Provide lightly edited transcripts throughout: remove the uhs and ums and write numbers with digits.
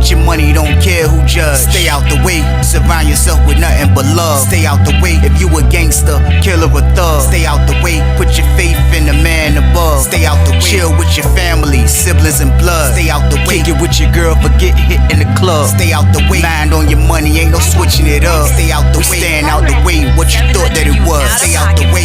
get your money, don't care who judge. Stay out the way, surround yourself with nothing but love. Stay out the way, if you a gangster, killer or thug. Stay out the way, put your faith in the man above. Stay out the way, chill with your family, siblings and blood. Stay out the way, kick it with your girl, forget hit in the club. Stay out the way, mind on your money, ain't no switching it up. Stay out the way, stand out the way, what you thought that it was. Stay out the way.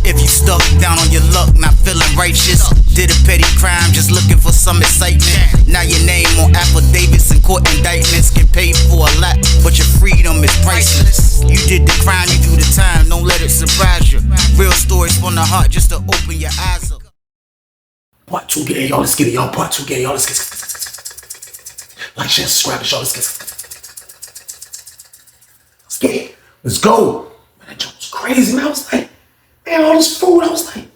If you stuck down on your luck, not feeling righteous, did a petty crime, just looking for some excitement. Now your name on affidavits and court indictments, get paid for a lot, but your freedom is priceless. You did the crime, you do the time, don't let it surprise you. Real stories from the heart, just to open your eyes up. Part 2, get it, y'all. Let's get it, y'all. Part 2, get it, y'all. Let's get it. Like, share, subscribe, y'all. Let's get it. Let's go. Man, that jump was crazy, man. I was like, man, all this food. I was like,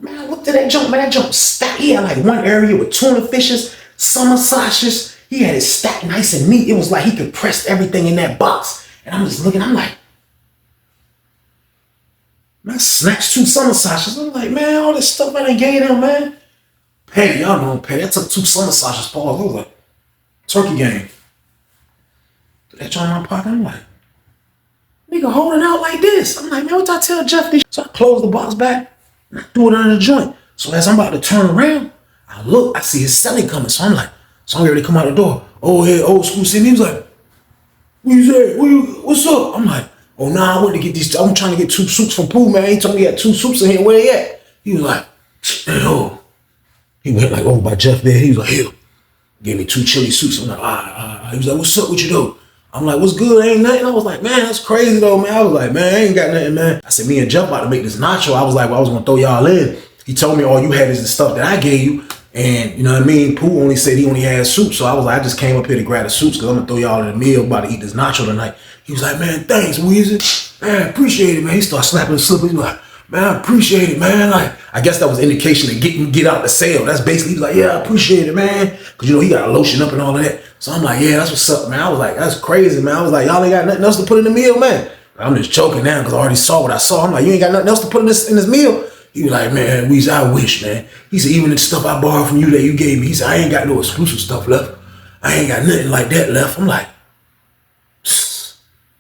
man, I looked at that jump, man. That jump stacked. He had like one area with tuna fishes, summer sausages. He had it stacked nice and neat. It was like he could press everything in that box. And I'm just looking, I'm like, man, I snatched 2 summer sausages. I'm like, man, all this stuff I done gave them, man. Petty, y'all know Petty. I took 2 summer sausages, Paul. I was like, turkey game. Put that joint in my pocket. I'm like, nigga holding out like this. I'm like, man, what I tell Jeff this? So I closed the box back and I threw it under the joint. So as I'm about to turn around, I look, I see his celly coming. So I'm like, so I'm ready to come out the door. Oh, hey, old school see me. He was like, what you say? What's up? I'm like, oh, nah, I went to get these. I'm trying to get 2 soups from Pooh, man. He told me he had 2 soups in here. Where they at? He was like, hey, oh. He went like over by Jeff there. He was like, here. Gave me 2 chili soups. I'm like, all right. He was like, what's up with you though? I'm like, what's good? Ain't nothing. I was like, man, that's crazy though, man. I was like, man, I ain't got nothing, man. I said, me and Jeff about to make this nacho. I was like, well, I was gonna throw y'all in. He told me all you had is the stuff that I gave you. And you know what I mean? Pooh only said he only had soup. So I was like, I just came up here to grab the soups because I'm gonna throw y'all in the meal, about to eat this nacho tonight. He was like, man, thanks, Weezy. Man, appreciate it, man. He started slapping the slipper. He was like, man, I appreciate it, man. Like, I guess that was indication to get out the sale. That's basically, he was like, yeah, I appreciate it, man. Cause you know, he got to lotion up and all of that. So I'm like, yeah, that's what's up, man. I was like, that's crazy, man. I was like, y'all ain't got nothing else to put in the meal, man. I'm just joking now because I already saw what I saw. I'm like, you ain't got nothing else to put in this meal? He was like, man, Weezy, I wish, man. He said, even the stuff I borrowed from you that you gave me, he said, I ain't got no exclusive stuff left. I ain't got nothing like that left. I'm like,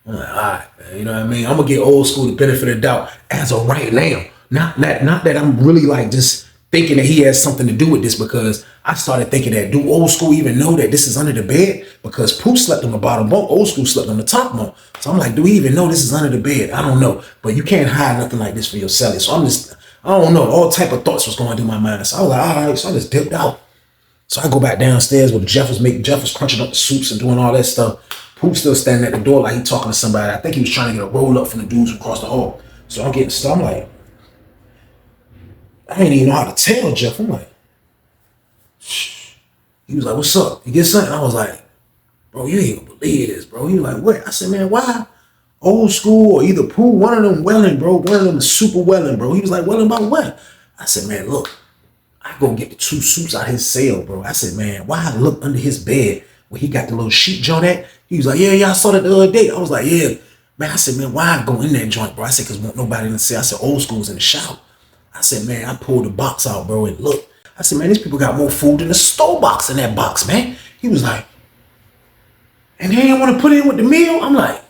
all right, man. You know what I mean? I'm gonna get old school the benefit of the doubt as of right now. Not that I'm really like just thinking that he has something to do with this, because I started thinking that, do old school even know that this is under the bed? Because Pooh slept on the bottom bunk, old school slept on the top bunk. So I'm like, do we even know this is under the bed? I don't know. But you can't hide nothing like this for your celly. So I don't know. All type of thoughts was going through my mind. So I was like, all right. So I just dipped out. So I go back downstairs where Jeff was crunching up the soups and doing all that stuff. Pooh still standing at the door like he talking to somebody. I think he was trying to get a roll up from the dudes across the hall. So I'm getting stuff. I'm like, I ain't even know how to tell Jeff. I'm like, shh. He was like, what's up? You get something? I was like, bro, you ain't gonna believe this, bro. He was like, what? I said, man, why? Old school or either Pooh, one of them welling, bro. One of them is super welling, bro. He was like, welling about what? I said, man, look, I go get the 2 soups out his cell, bro. I said, man, why I look under his bed where he got the little sheet joint at? He was like, yeah, I saw that the other day. I was like, yeah. Man, I said, man, why I go in that joint, bro? I said, because won't nobody in the cell. I said, old school's in the shower. I said, man, I pulled the box out, bro, and look. I said, man, these people got more food than the store box in that box, man. He was like, and they didn't want to put it in with the meal? I'm like,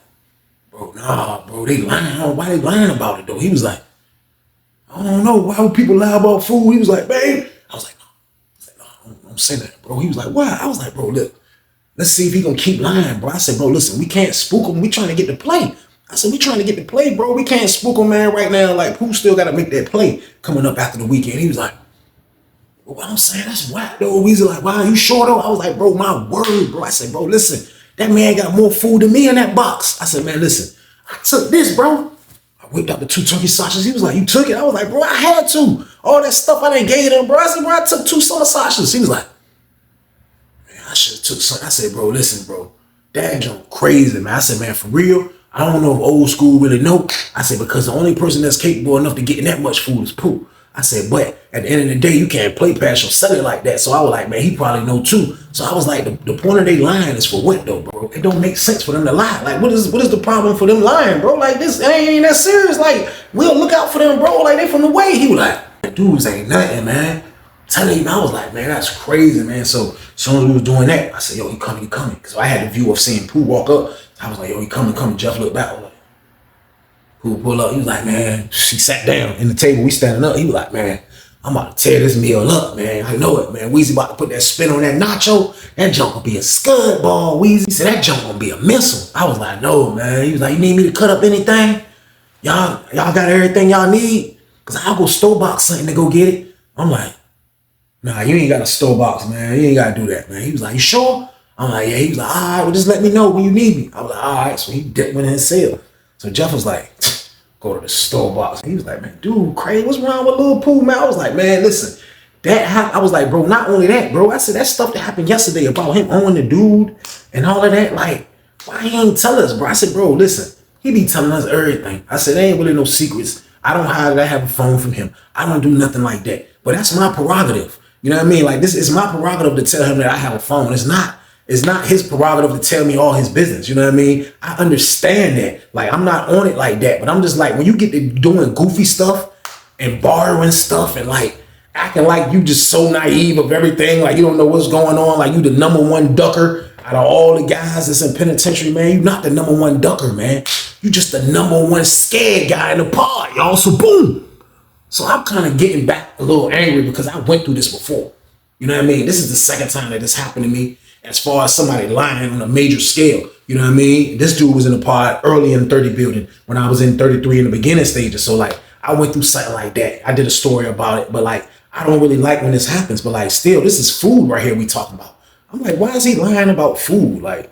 bro, nah, bro, they lying. Why they lying about it, though? He was like, I don't know. Why would people lie about food? He was like, babe. I was like, no, don't say that, bro. He was like, why? I was like, bro, look, let's see if he gonna keep lying, bro. I said, bro, listen, we can't spook him. We trying to get the play. I said, we trying to get the play, bro. We can't spook him, man, right now. Like, Pooh still got to make that play coming up after the weekend. He was like, well, what I'm saying, that's whack, though. Weezy like, wow, you sure, though? I was like, bro, my word, bro. I said, bro, listen, that man got more food than me in that box. I said, man, listen, I took this, bro. I whipped out the 2 turkey sausages. He was like, you took it? I was like, bro, I had to. All that stuff I done gave him, bro. I said, bro, I took 2 summer sausages. He was like, man, I should have took some. I said, bro, listen, bro, that junk crazy, man. I said, man, for real, I don't know if old school really know. I said, because the only person that's capable enough to getting that much food is Pooh. I said, but at the end of the day, you can't play past your celly like that. So I was like, man, he probably know too. So I was like, the point of they lying is for what though, bro? It don't make sense for them to lie. Like, what is the problem for them lying, bro? Like, this ain't that serious. Like, we'll look out for them, bro. Like, they from the way. He was like, dudes ain't nothing, man. Telling you, I was like, man, that's crazy, man. So as soon as we was doing that, I said, yo, he coming, he coming. So I had the view of seeing Pooh walk up. I was like, yo, he coming, coming. Jeff looked back. I was like, Pooh pull up. He was like, man, she sat down in the table. We standing up. He was like, man, I'm about to tear this meal up, man. I know it, man. Weezy about to put that spin on that nacho. That junk gonna be a scud ball, Weezy. He said, that junk gonna be a missile. I was like, no, man. He was like, you need me to cut up anything? Y'all got everything y'all need? Cause I'll go store box something to go get it. I'm like, nah, you ain't got a store box, man. You ain't gotta do that, man. He was like, you sure? I'm like, yeah. He was like, all right, well, just let me know when you need me. I was like, all right. So he went in his cell. So Jeff was like, go to the store box. He was like, man, dude, crazy. What's wrong with Lil Pooh, man? I was like, man, listen, that happened. I was like, bro, not only that, bro. I said, that stuff that happened yesterday about him owning the dude and all of that, like, why he ain't tell us, bro? I said, bro, listen, he be telling us everything. I said, there ain't really no secrets. I don't hide. I have a phone from him. I don't do nothing like that. But that's my prerogative. You know what I mean? Like, this is my prerogative to tell him that I have a phone. It's not his prerogative to tell me all his business. You know what I mean? I understand that. Like, I'm not on it like that. But I'm just like, when you get to doing goofy stuff and borrowing stuff and like acting like you just so naive of everything, like you don't know what's going on, like you the number one ducker out of all the guys that's in penitentiary, man. You not the number one ducker, man. You just the number one scared guy in the pod, y'all. So boom. So I'm kind of getting back a little angry because I went through this before. You know what I mean? This is the second time that this happened to me as far as somebody lying on a major scale. You know what I mean? This dude was in the pod early in the 30 building when I was in 33 in the beginning stages. So like I went through something like that. I did a story about it, but like I don't really like when this happens. But like still, this is food right here we talking about. I'm like, why is he lying about food? Like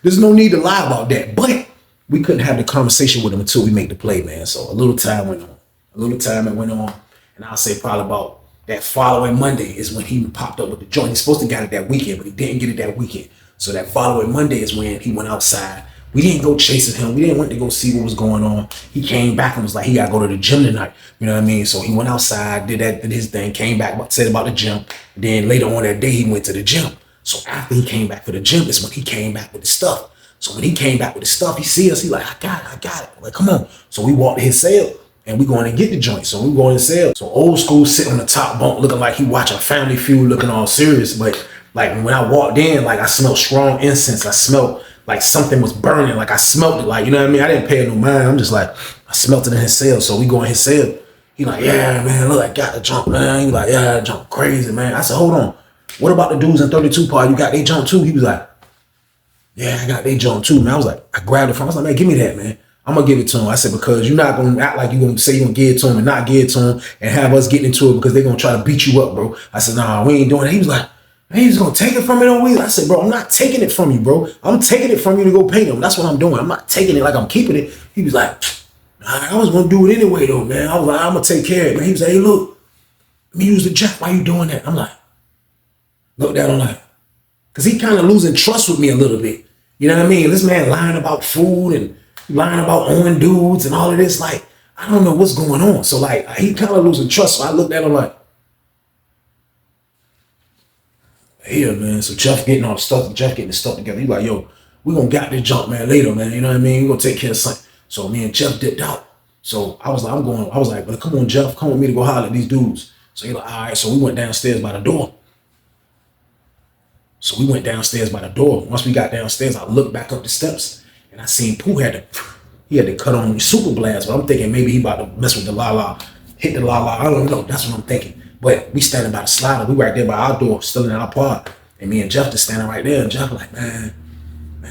there's no need to lie about that. But we couldn't have the conversation with him until we make the play, man. So a little time went on. And I'll say probably about that following Monday is when he popped up with the joint. He's supposed to got it that weekend, but he didn't get it that weekend. So that following Monday is when he went outside. We didn't go chasing him. We didn't want to go see what was going on. He came back and was like, he got to go to the gym tonight. You know what I mean? So he went outside, did his thing, came back, said about the gym. Then later on that day, he went to the gym. So after he came back for the gym, is when he came back with the stuff. So when he came back with the stuff, he see us, he like, I got it. I'm like, come on. So we walked to his cell. And we going to get the joint. So we going to sell. So old school sitting on the top bunk looking like he watching Family Feud looking all serious. But like when I walked in, like I smelled strong incense. I smelled like something was burning. Like I smelled it. Like, you know what I mean? I didn't pay no mind. I'm just like, I smelled it in his cell. So we go in his cell. He like, yeah, man, look, I got the jump, man. He like, yeah, that jump crazy, man. I said, hold on. What about the dudes in 32 part? You got they jump too? He was like, yeah, I got they jump too, man. I was like, I grabbed it from him. I was like, man, give me that, man. I'm gonna give it to him. I said, because you're not gonna act like you're gonna say you're gonna give it to him and not give it to him and have us getting into it because they're gonna try to beat you up, bro. I said, nah, we ain't doing it. He was like, man, he's gonna take it from me, don't we? I said, bro, I'm not taking it from you, bro. I'm taking it from you to go pay them. That's what I'm doing. I'm not taking it like I'm keeping it. He was like, nah, I was gonna do it anyway, though, man. I was like, I'm gonna take care of it, man. He was like, hey, look, let me use the jack. Why you doing that? I'm like, look down, I'm like, because he kind of losing trust with me a little bit. You know what I mean? This man lying about food and lying about owning dudes and all of this, like, I don't know what's going on. So like, he kind of losing trust. So I looked at him like, yeah, man. So Jeff getting all the stuff, Jeff getting the stuff together. He like, yo, we gonna get this jump, man, later, man. You know what I mean? We gonna take care of something. So me and Jeff dipped out. So I was like, well, come on, Jeff, come with me to go holler at these dudes. So he like, all right. So we went downstairs by the door. Once we got downstairs, I looked back up the steps. And I seen Pooh had to cut on the super blast, but I'm thinking maybe he about to mess with the la-la, hit the la-la. I don't know. That's what I'm thinking. But we standing by the slider. We right there by our door, still in our pod. And me and Jeff just standing right there. And Jeff like, man,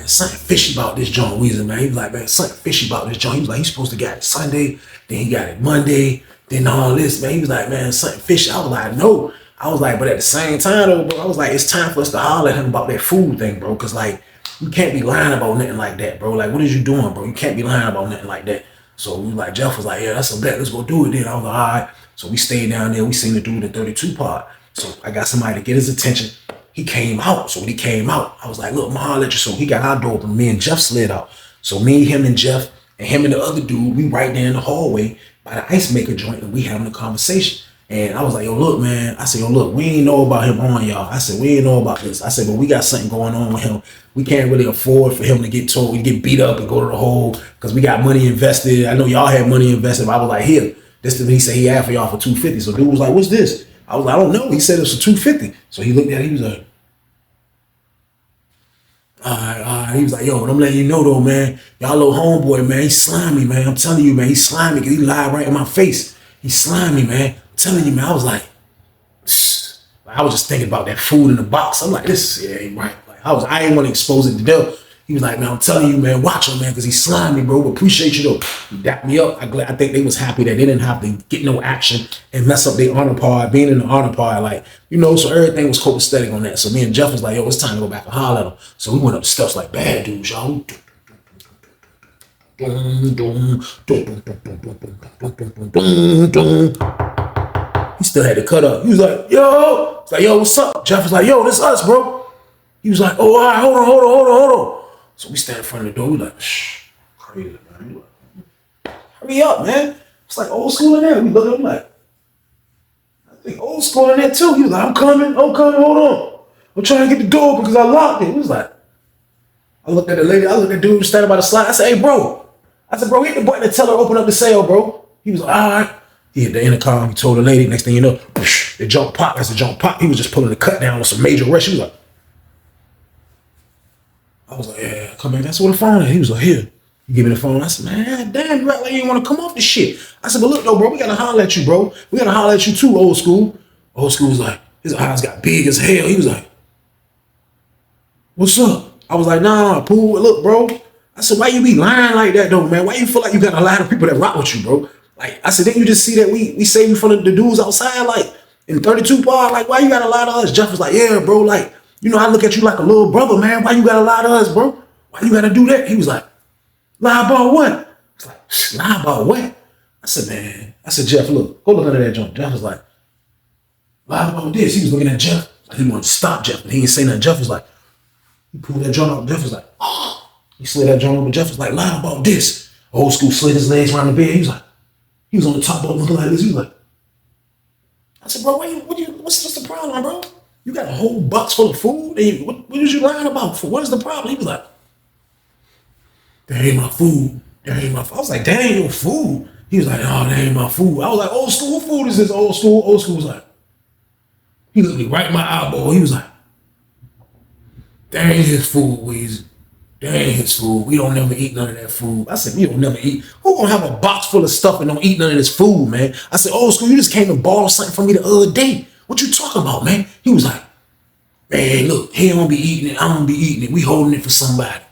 something fishy about this joint, Weezy, man. He was like, man, something fishy about this joint. He was like, he's supposed to get it Sunday, then he got it Monday, then all this, man. He was like, man, something fishy. I was like, no. I was like, but at the same time, though, bro, I was like, it's time for us to holler at him about that food thing, bro. Because, like, you can't be lying about nothing like that, bro. Like, what is you doing, bro? You can't be lying about nothing like that. So we like, Jeff was like, yeah, that's a bet. Let's go do it then. I was like, all right. So we stayed down there. We seen the dude in 32 part. So I got somebody to get his attention. He came out. So when he came out, I was like, look, I'm gonna holler at you. So he got our door open. Me and Jeff slid out. So me, him, and Jeff, and him and the other dude, we right there in the hallway by the ice maker joint, and we having a conversation. And I was like, yo, look, man. I said, yo, look, we ain't know about him on y'all. I said, we ain't know about this. I said, but we got something going on with him. We can't really afford for him to get told, to get beat up and go to the hole because we got money invested. I know y'all had money invested, but I was like, here, this is what he said he had for y'all for $250. So dude was like, what's this? I was like, I don't know. He said it was for 250. So he looked at it, he was like, all right. He was like, yo, but I'm letting you know though, man. Y'all little homeboy, man, he's slimy, man. I'm telling you, man, he's slimy because he lied right in my face. He's slimy, man. I'm telling you, man. I was like, I was just thinking about that food in the box. I'm like, this ain't right. Like, I didn't want to expose it to them. He was like, man, I'm telling you, man, watch him, man, because he's slimy, bro. But appreciate you, though. He dapped me up. I think they was happy that they didn't have to get no action and mess up their honor part, being in the honor part, like, you know, so everything was copacetic on that. So me and Jeff was like, yo, it's time to go back and holler at him. So we went up the steps like bad dudes, y'all. He still had to cut up. He was like, yo. It's like, yo, what's up? Jeff was like, yo, this us, bro. He was like, oh, all right, hold on. So we stand in front of the door. We like, shh, crazy, man. Like, hurry up, man. It's like old school in there. We look at him like, I think old school in there too. He was like, I'm coming, hold on. I'm trying to get the door open because I locked it. He was like, I looked at the lady, I looked at the dude standing by the slide. I said, hey, bro. I said, bro, hit the button and tell her to open up the sale, bro. He was like, all right. He hit the intercom. He told the lady. Next thing you know, the jump pop. That's the jump pop. He was just pulling the cut down with some major rush. He was like, I was like, yeah, come in. That's what the phone is. He was like, here. He gave me the phone. I said, man, damn, you act like you didn't want to come off this shit. I said, but look, though, bro, we got to holler at you, bro. We got to holler at you too, old school. Old school was like, his eyes got big as hell. He was like, what's up? I was like, nah, Pooh, look, bro. I said, why you be lying like that, though, man? Why you feel like you got a lot of people that rock with you, bro? Like, I said, didn't you just see that we saved you from the dudes outside, like, in 32 bar? Like, why you got a lot of us? Jeff was like, yeah, bro, like, you know, I look at you like a little brother, man. Why you got a lot of us, bro? Why you got to do that? He was like, lie about what? I was like, lie about what? I said, man. I said, Jeff, look, go look under that joint. Jeff was like, lie about this. He was looking at Jeff. Like, he wanted to stop Jeff, but he didn't say nothing. Jeff was like, he pulled that joint out. Jeff was like, oh. He slid that joint over. Jeff was like, lie about this. Old school slid his legs around the bed. He was like, he was on the top boat looking like this. He was like, I said, bro, what's the problem, bro? You got a whole box full of food? And what is you lying about for? What is the problem? He was like, that ain't my food. That ain't my food. I was like, that ain't your food. He was like, oh, that ain't my food. I was like, old school, what food is this? Old school. Old school was like, he looked me right in my eyeball. He was like, that ain't his food, Weezy. That ain't his food. We don't never eat none of that food. I said, we don't never eat. Who gonna have a box full of stuff and don't eat none of this food, man? I said, old school, you just came and borrowed something from me the other day. What you talking about, man? He was like, man, look, he don't be eating it. I don't be eating it. We holding it for somebody.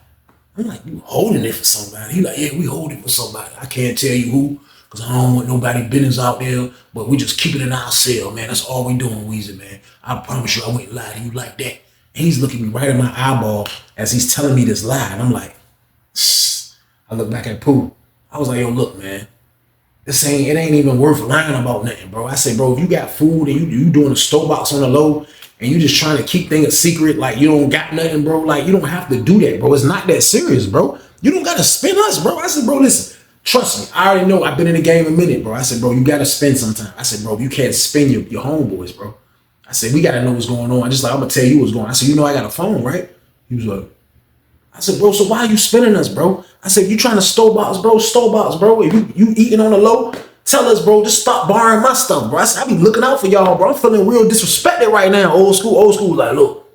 I'm like, you holding it for somebody? He like, yeah, we holding it for somebody. I can't tell you who, because I don't want nobody business out there, but we just keep it in our cell, man. That's all we doing, Weezy, man. I promise you I wouldn't lie to you like that. And he's looking me right in my eyeball as he's telling me this lie. And I'm like, shh. I look back at Pooh. I was like, yo, look, man. It ain't even worth lying about nothing, bro. I said, bro, if you got food and you doing a store box on the low and you just trying to keep things a secret, like you don't got nothing, bro, like you don't have to do that, bro. It's not that serious, bro. You don't got to spend us, bro. I said, bro, listen, trust me. I already know I've been in the game a minute, bro. I said, bro, you got to spend sometime. I said, bro, you can't spend your homeboys, bro. I said, we got to know what's going on. I'm going to tell you what's going on. I said, you know I got a phone, right? He was like, I said, bro, so why are you spending us, bro? I said, you trying to store box, bro. If you eating on the low, tell us, bro, just stop borrowing my stuff, bro. I said, I be looking out for y'all, bro. I'm feeling real disrespected right now. Old school, like, look,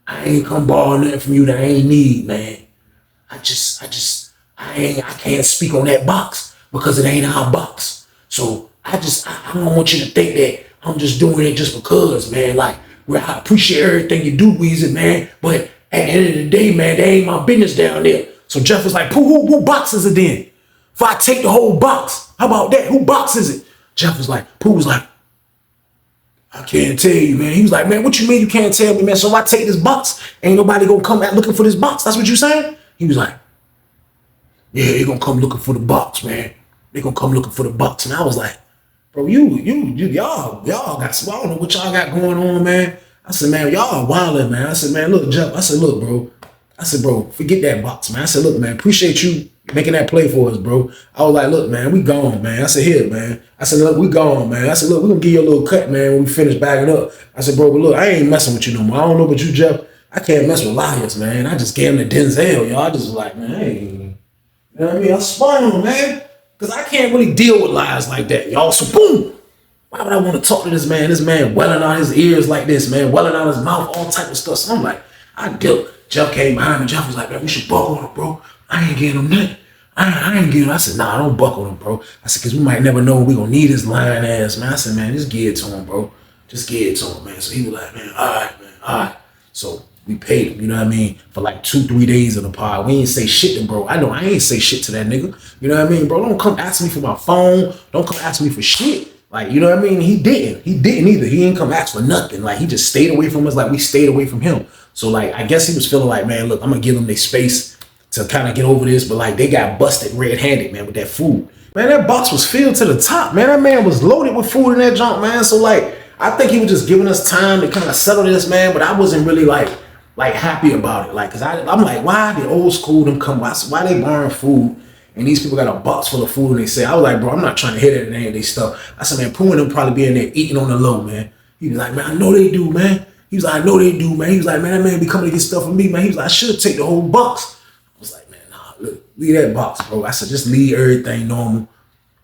I ain't come borrow nothing from you that I ain't need, man. I can't speak on that box because it ain't our box. So I don't want you to think that I'm just doing it just because, man. Like, well, I appreciate everything you do, Weezy, man. But at the end of the day, man, that ain't my business down there. So Jeff was like, who box is it then? If I take the whole box, how about that? Who box is it? Jeff was like, Pooh was like, I can't tell you, man. He was like, man, what you mean you can't tell me, man? So if I take this box, ain't nobody gonna come out looking for this box. That's what you saying? He was like, yeah, they gonna come looking for the box, man. They gonna come looking for the box. And I was like, bro, y'all got some, I don't know what y'all got going on, man. I said, man, y'all wildin', man. I said, man, look, Jeff. I said, look, bro. I said, bro, forget that box, man. I said, look, man, appreciate you making that play for us, bro. I was like, look, man, we gone, man. I said, here, man. I said, look, we gone, man. I said, look, we're gonna give you a little cut, man, when we finish bagging up. I said, bro, but look, I ain't messing with you no more. I don't know about you, Jeff. I can't mess with liars, man. I just gave him the Denzel, y'all. I just was like, man, hey, you know what I mean? I spun on him, man. Because I can't really deal with lies like that, y'all. So boom. why would I want to talk to this man? This man welling out his ears like this, man, welling out his mouth, all type of stuff. So I'm like, I dipped. Jeff came behind me. Jeff was like, man, we should buck on him, bro. I ain't getting him nothing. I ain't getting him. I said, nah, don't buck on him, bro. I said, because we might never know when we going to need his lying ass, man. I said, man, just give it to him, bro. Just give it to him, man. So he was like, man, all right, man, all right. So we paid him, you know what I mean, for like 2-3 days of the pod. We ain't say shit to bro. I know I ain't say shit to that nigga. You know what I mean, bro? Don't come ask me for my phone. Don't come ask me for shit. Like, you know what I mean? He didn't either. He didn't come ask for nothing. Like, he just stayed away from us like we stayed away from him. So, like, I guess he was feeling like, man, look, I'm going to give them their space to kind of get over this. But, like, they got busted red-handed, man, with that food. Man, that box was filled to the top, man. That man was loaded with food in that junk, man. So, like, I think he was just giving us time to kind of settle this, man. But I wasn't really, like happy about it. Like, because I'm like, why the old school them come? Why they borrowing food? And these people got a box full of food, and they say, I was like, bro, I'm not trying to hit it in any of this stuff. I said, man, Pooh and them probably be in there eating on the low, man. He was like, man, I know they do, man. He was like, I know they do, man. He was like, man, that man be coming to get stuff from me, man. He was like, I should take the whole box. I was like, man, nah, look, leave that box, bro. I said, just leave everything normal,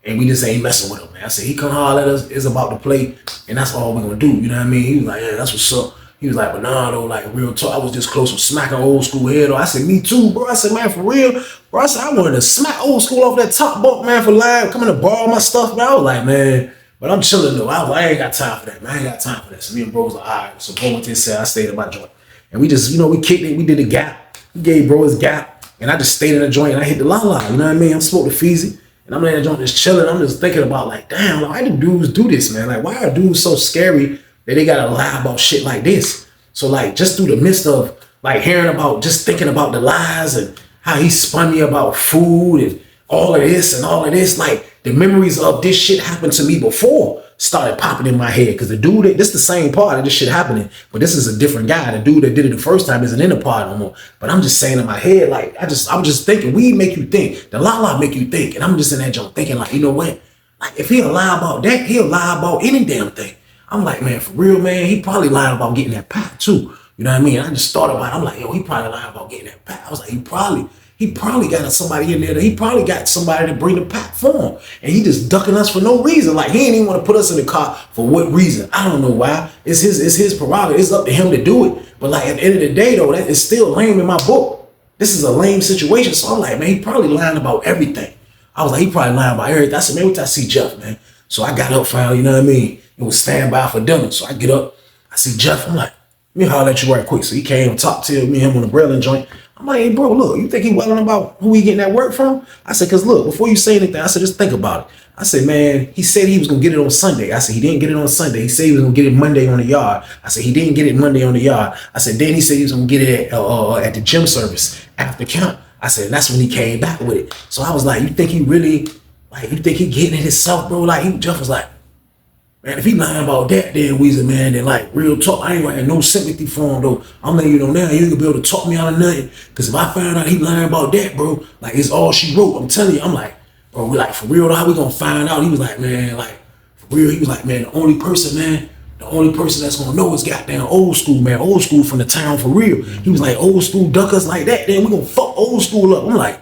and we just ain't messing with him, man. I said, he come holler at us, it's about to play, and that's all we're gonna do, you know what I mean? He was like, yeah, that's what's up. He was like, but nah, though, like, real talk, I was just close to smacking old school head, though. I said, me too, bro. I said, man, for real, bro. I said, I wanted to smack old school off that top bunk, man, for live, coming to borrow my stuff, man. I was like, man, but I'm chilling, though. I was like, I ain't got time for that, man. I ain't got time for that. So me and bro was like, all right. So bro went to his cell, I stayed in my joint. And we just, you know, we kicked it, we did a gap. We gave bro his gap, and I just stayed in the joint, and I hit the la-la, you know what I mean? I'm smoking Feezy, and I'm in the joint just chilling. I'm just thinking about, like, damn, like, why do dudes do this, man? Like, why are dudes so scary that they gotta lie about shit like this? So, like, just through the midst of, like, hearing about, just thinking about the lies and how he spun me about food and all of this and all of this, like, the memories of this shit happened to me before started popping in my head. Because the dude, this the same part of this shit happening, but this is a different guy. The dude that did it the first time isn't in the pod no more. But I'm just saying in my head, like, I'm just thinking, weed make you think. The la-la make you think. And I'm just in that joint thinking, like, you know what? Like, if he'll lie about that, he'll lie about any damn thing. I'm like, man, for real, man, he probably lied about getting that pack too. You know what I mean? I just thought about it. I'm like, yo, he probably lied about getting that pack. I was like, he probably got somebody in there that he probably got somebody to bring the pack for him. And he just ducking us for no reason. Like, he ain't even want to put us in the car for what reason. I don't know why. It's his prerogative. It's up to him to do it. But like, at the end of the day, though, that is still lame in my book. This is a lame situation. So I'm like, man, he probably lying about everything. I was like, he probably lying about everything. I said, man, wait till I see Jeff, man. So I got up, finally, you know what I mean? It was standby for dinner. So I get up, I see Jeff. I'm like, let me holler at you right quick. So he came and talked to me and him on the grilling joint. I'm like, hey, bro, look, you think he welling about who he getting that work from? I said, because look, before you say anything, I said, just think about it. I said, man, he said he was going to get it on Sunday. I said, he didn't get it on Sunday. He said he was going to get it Monday on the yard. I said, he didn't get it Monday on the yard. I said, then he said he was going to get it at the gym service after count. I said, and that's when he came back with it. So I was like, you think he really, like, you think he getting it himself, bro? Like, Jeff was like, man, if he lying about that, then Weezy, man, then like, real talk, I ain't writing no sympathy for him, though. I'm letting you know now, you ain't gonna be able to talk me out of nothing. Because if I found out he lying about that, bro, like, it's all she wrote. I'm telling you, I'm like, bro, we like, for real, how we gonna find out? He was like, man, like, for real, he was like, man, the only person that's gonna know is goddamn old school, man. Old school from the town, for real. He was like, old school duckers like that, then we gonna fuck old school up. I'm like,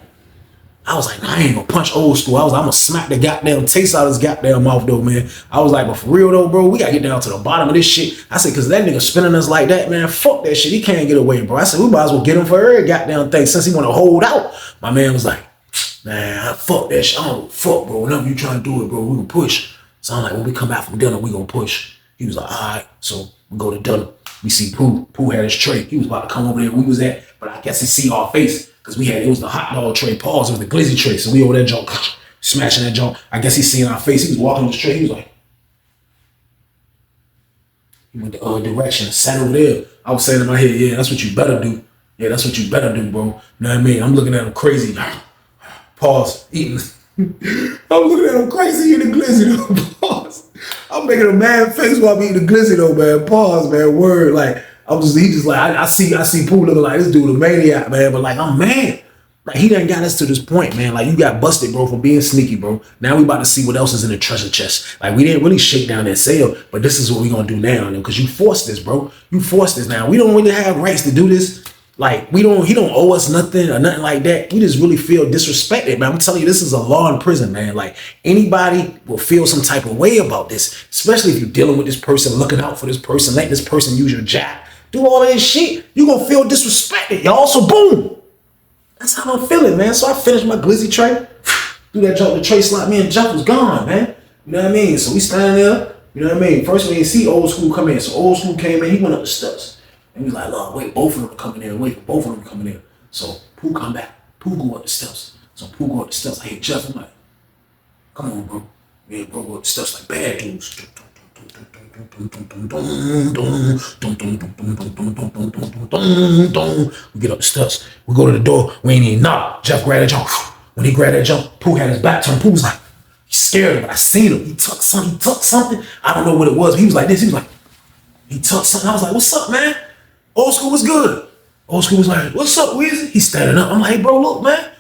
I was like, nah, I ain't gonna punch old school. I was like, I'm gonna smack the goddamn taste out of his goddamn mouth, though, man. I was like, but for real, though, bro, we gotta get down to the bottom of this shit. I said, because that nigga spinning us like that, man, fuck that shit. He can't get away, bro. I said, we might as well get him for every goddamn thing since he wanna hold out. My man was like, man, fuck that shit. I don't fuck, bro. Whenever you trying to do it, bro, we gonna push. So I'm like, when we come back from dinner, we gonna push. He was like, all right. So we go to dinner. We see Pooh. Pooh had his tray. He was about to come over there where we was at, but I guess he see our face. Because it was the hot dog tray, pause, it was the glizzy tray. So we over there junk, smashing that junk. I guess he seen our face. He was walking on the tray. He was like, he went the other direction, sat over there. I was saying in my head, yeah, that's what you better do. Yeah, that's what you better do, bro. You know what I mean? I'm looking at him crazy. Pause, eating. I'm looking at him crazy eating the glizzy, though. Pause. I'm making a mad face while I'm eating the glizzy, though, man. Pause, man. Word, like. He just like, I see Pooh looking like this dude a maniac, man, but like, I'm mad. Like, he done got us to this point, man. Like, you got busted, bro, for being sneaky, bro. Now we about to see what else is in the treasure chest. Like, we didn't really shake down that sale, but this is what we gonna do now, because you forced this, bro. You forced this now. We don't really have rights to do this. Like he don't owe us nothing or nothing like that. We just really feel disrespected, man. I'm telling you, this is a law in prison, man. Like anybody will feel some type of way about this, especially if you're dealing with this person, looking out for this person, letting this person use your job, do all of this shit. You gonna feel disrespected, y'all. So boom, that's how I'm feeling, man. So I finished my glizzy tray, do that jump, the tray slot, me and Jeff was gone, man. You know what I mean? So we standing there, you know what I mean? First we didn't see Old School come in. So Old School came in, he went up the steps. And we like, look, wait, both of them coming in, wait for both of them coming in. So Pooh come back, Pooh go up the steps. So Pooh go up the steps, I hit Jeff, I'm like, come on, bro. Yeah, bro, go up the steps like bad dudes. We get up the steps, we go to the door, we ain't even knock. Jeff grabbed that jump. When he grabbed that jump, Pooh had his back turned. Pooh was like, he's scared, but I seen him. He tucked something. I don't know what it was. But he was like this, he was like, he tucked something. I was like, what's up, man? Old School was good. Old School was like, what's up, Weezy? He's standing up. I'm like, hey, bro, look, man.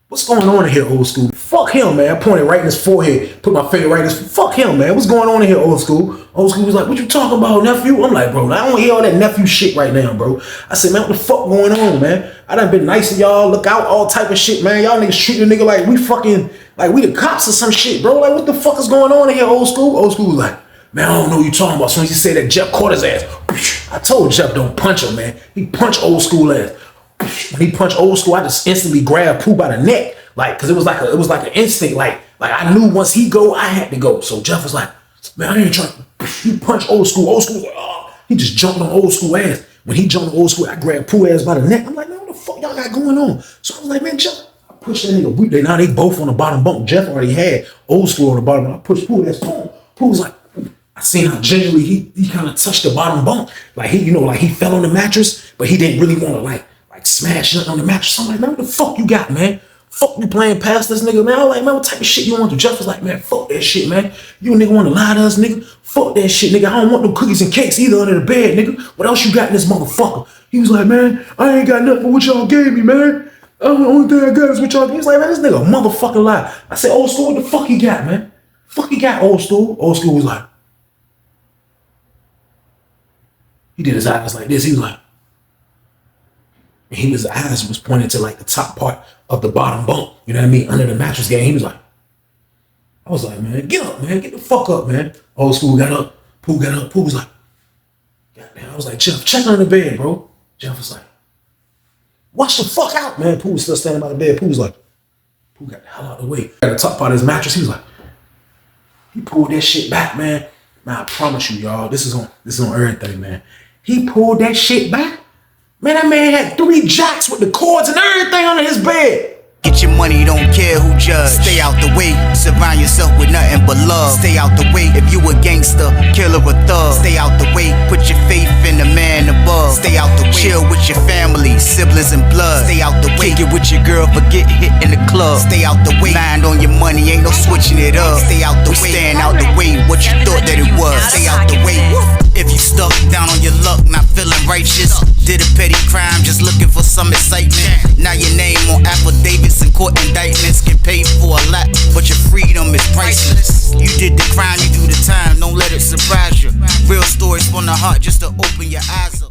What's going on in here, Old School? Fuck him, man. I pointed right in his forehead. Put my finger right in his... Fuck him, man. What's going on in here, Old School? Old School was like, what you talking about, nephew? I'm like, bro, I don't hear all that nephew shit right now, bro. I said, man, what the fuck going on, man? I done been nice to y'all. Look out, all type of shit, man. Y'all niggas treat a nigga like we fucking... Like we the cops or some shit, bro. Like, what the fuck is going on in here, Old School? Old School was like, man, I don't know what you talking about. As soon as he said that, Jeff caught his ass. I told Jeff don't punch him, man. He punched Old School ass. When he punched Old School, I just instantly grabbed Pooh by the neck, like, cause it was like an instinct, like I knew once he go, I had to go. So Jeff was like, man, I ain't trying. He punched Old School. Old School was like, oh. He just jumped on Old School ass. When he jumped on Old School, I grabbed Pooh ass by the neck. I'm like, man, what the fuck y'all got going on? So I was like, man, Jeff. I pushed that nigga. Now they both on the bottom bunk. Jeff already had Old School on the bottom. I pushed Pooh ass. Boom. Pooh was like, I seen how gingerly he kind of touched the bottom bunk. Like he, like he fell on the mattress, but he didn't really want to like smash nothing on the mattress. I'm like, man, what the fuck you got, man? Fuck you playing past this nigga, man. I'm like, man, what type of shit you want to do? Jeff was like, man, fuck that shit, man. You nigga want to lie to us, nigga? Fuck that shit, nigga. I don't want no cookies and cakes either under the bed, nigga. What else you got in this motherfucker? He was like, man, I ain't got nothing for what y'all gave me, man. The only thing I got is what y'all gave me. He was like, man, this nigga a motherfucking lie. I said, Old School, what the fuck he got, man? Fuck he got, Old School? Old School was like, he did his eyes like this. He was like, and his eyes was pointed to like the top part of the bottom bunk. You know what I mean? Under the mattress game. He was like, I was like, man, get up, man. Get the fuck up, man. Old School got up. Pooh got up. Pooh was like, goddamn. I was like, Jeff, check on the bed, bro. Jeff was like, watch the fuck out, man. Pooh was still standing by the bed. Pooh was like, Pooh got the hell out of the way. At the top part of his mattress, he was like, he pulled that shit back, man. Man, I promise you, y'all, this is on everything, man. He pulled that shit back. Man, that man had 3 jacks with the cords and everything under his bed. Get your money, don't care who judge. Stay out the way, surround yourself with nothing but love. Stay out the way if you a gangster, killer or thug. Stay out the way, put your faith in the man above. Stay out the way, chill with your family, siblings and blood. Stay out the way, kick it with your girl, forget hit in the club. Stay out the way, mind on your money, ain't no switching it up. Stay out the way, stand out the way, what you thought that it was. Stay out the way, if you stuck down on your luck, not feeling righteous. Did a petty crime, just looking for some excitement. Now your name on affidavits and court indictments. Get paid for a lot, but your freedom is priceless. You did the crime, you do the time, don't let it surprise you. Real stories from the heart, just to open your eyes up.